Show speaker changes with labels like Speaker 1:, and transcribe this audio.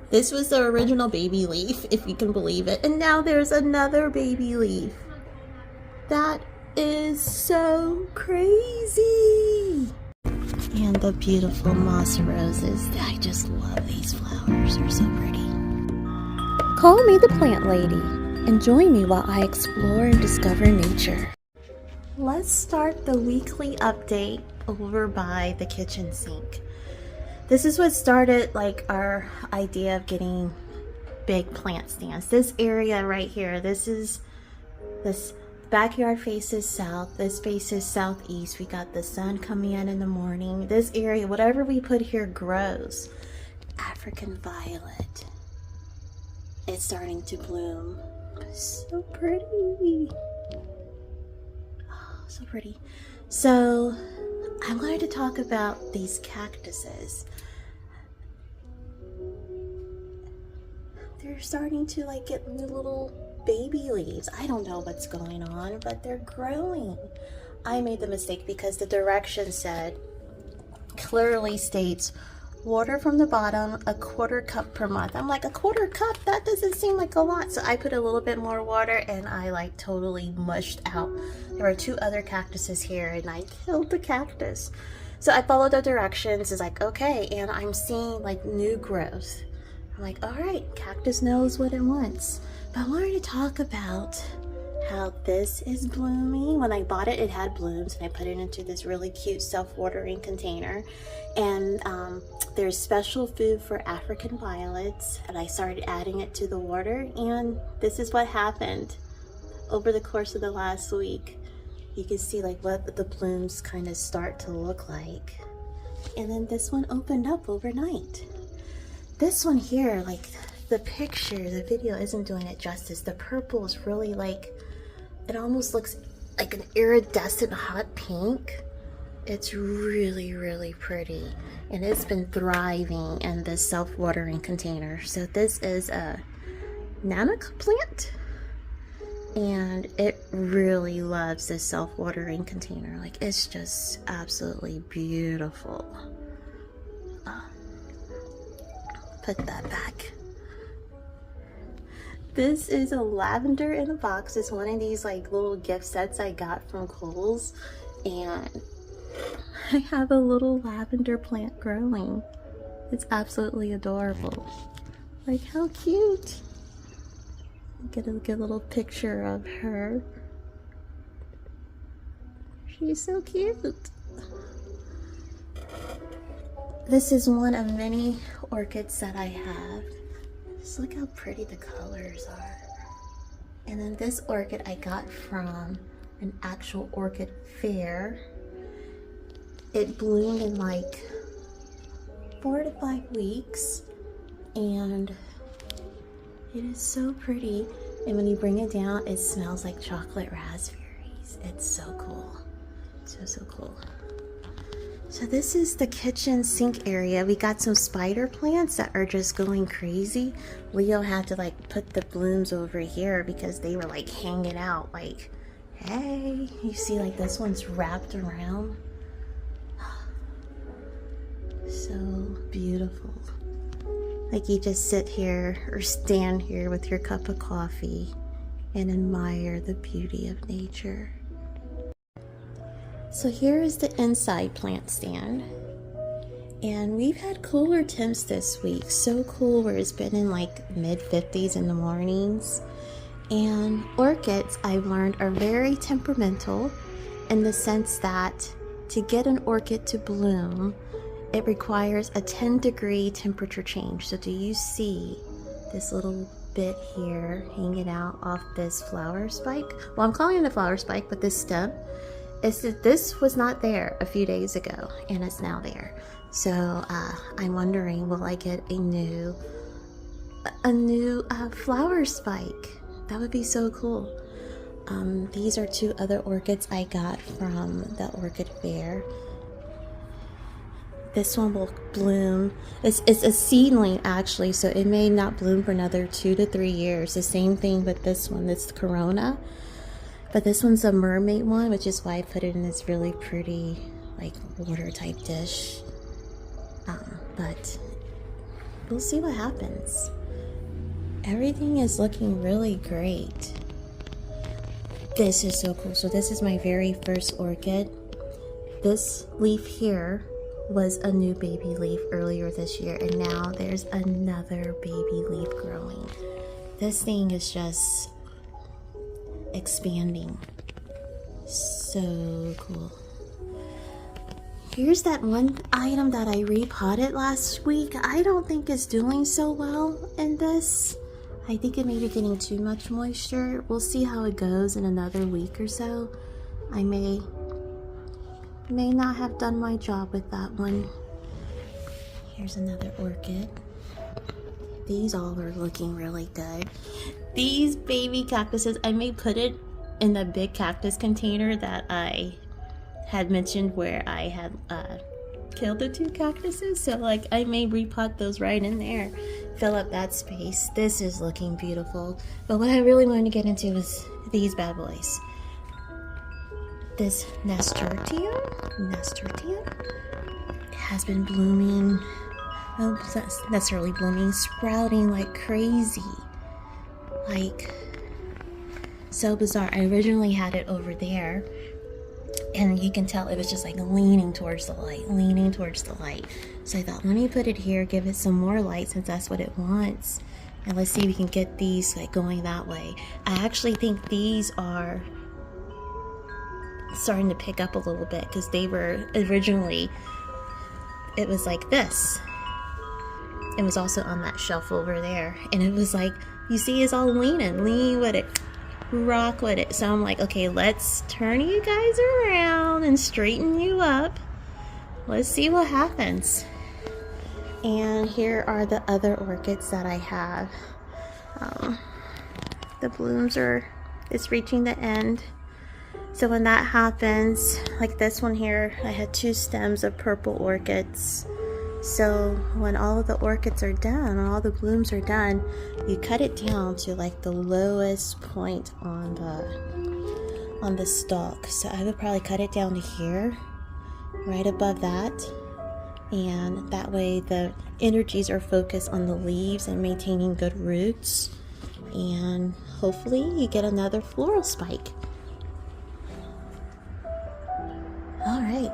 Speaker 1: This was the original baby leaf, if you can believe it. And now there's another baby leaf. That is so crazy. And the beautiful moss roses. I just love these flowers. They're so pretty. Call me the plant lady and join me while I explore and discover nature. Let's start the weekly update over by the kitchen sink. This is what started like our idea of getting big plant stands. This area right here, this backyard faces south, this faces southeast. We got the sun coming in the morning. This area, whatever we put here grows. African violet. It's starting to bloom. So pretty. Oh, so pretty. So I'm going to talk about these cactuses. They're starting to like get new little baby leaves. I don't know what's going on, but they're growing. I made the mistake because the direction said, clearly states, water from the bottom, a 1/4 cup per month. I'm like, a 1/4 cup? That doesn't seem like a lot. So I put a little bit more water and I like totally mushed out. There were 2 other cactuses here and I killed the cactus. So I followed the directions. It's like, okay, and I'm seeing like new growth. I'm like, all right, cactus knows what it wants. But I wanted to talk about how this is blooming. When I bought it, it had blooms and I put it into this really cute self-watering container. And there's special food for African violets and I started adding it to the water and this is what happened over the course of the last week. You can see like what the blooms kind of start to look like. And then this one opened up overnight. This one here, like the picture, the video isn't doing it justice. The purple is really like, it almost looks like an iridescent hot pink. It's really, really pretty. And it's been thriving in this self-watering container. So this is a Nanouk Plant. And it really loves this self-watering container. Like it's just absolutely beautiful. Put that back. This is a lavender in a box. It's one of these like little gift sets I got from Kohl's. And I have a little lavender plant growing. It's absolutely adorable. Like how cute. Get a good little picture of her. She's so cute. This is one of many orchids that I have. Just look how pretty the colors are. And then this orchid I got from an actual orchid fair. It bloomed in like 4 to 5 weeks and it is so pretty. And when you bring it down, it smells like chocolate raspberries. It's so cool. So cool. So this is the kitchen sink area. We got some spider plants that are just going crazy. Leo had to like put the blooms over here because they were like hanging out like, hey, you see like this one's wrapped around. So beautiful. Like you just sit here or stand here with your cup of coffee and admire the beauty of nature. So here is the inside plant stand. And we've had cooler temps this week. So cool where it's been in like mid-50s in the mornings. And orchids, I've learned, are very temperamental in the sense that to get an orchid to bloom, it requires a 10-degree temperature change. So do you see this little bit here hanging out off this flower spike? Well, I'm calling it a flower spike, but this stem, this was not there a few days ago and it's now there. So I'm wondering, will I get a new flower spike? That would be so cool. These are 2 other orchids I got from the orchid fair. This one will bloom. It's a seedling actually, so it may not bloom for another 2 to 3 years. The same thing with this one. This Corona. But this one's a mermaid one, which is why I put it in this really pretty like water type dish. But we'll see what happens. Everything is looking really great. This is so cool. So this is my very first orchid. This leaf here was a new baby leaf earlier this year, and now there's another baby leaf growing. This thing is just expanding. So cool. Here's that one item that I repotted last week. I don't think it's doing so well in this. I think it may be getting too much moisture. We'll see how it goes in another week or so. I may not have done my job with that one. Here's another orchid. These all are looking really good. These baby cactuses, I may put it in the big cactus container that I had mentioned where I had killed the 2 cactuses. So like I may repot those right in there, fill up that space. This is looking beautiful. But what I really wanted to get into is these bad boys. This nasturtium has been blooming. Well, it's not necessarily blooming, sprouting like crazy. Like, so bizarre. I originally had it over there, and you can tell it was just like leaning towards the light. So I thought, let me put it here, give it some more light since that's what it wants. And let's see if we can get these like going that way. I actually think these are starting to pick up a little bit because they were originally, it was like this. It was also on that shelf over there. And it was like, you see, it's all lean with it. Rock with it. So I'm like, okay, let's turn you guys around and straighten you up. Let's see what happens. And here are the other orchids that I have. The blooms it's reaching the end. So when that happens, like this one here, I had 2 stems of purple orchids. So when all of the orchids are done, all the blooms are done, you cut it down to like the lowest point on the stalk. So I would probably cut it down to here, right above that, and that way the energies are focused on the leaves and maintaining good roots, and hopefully you get another floral spike. All right.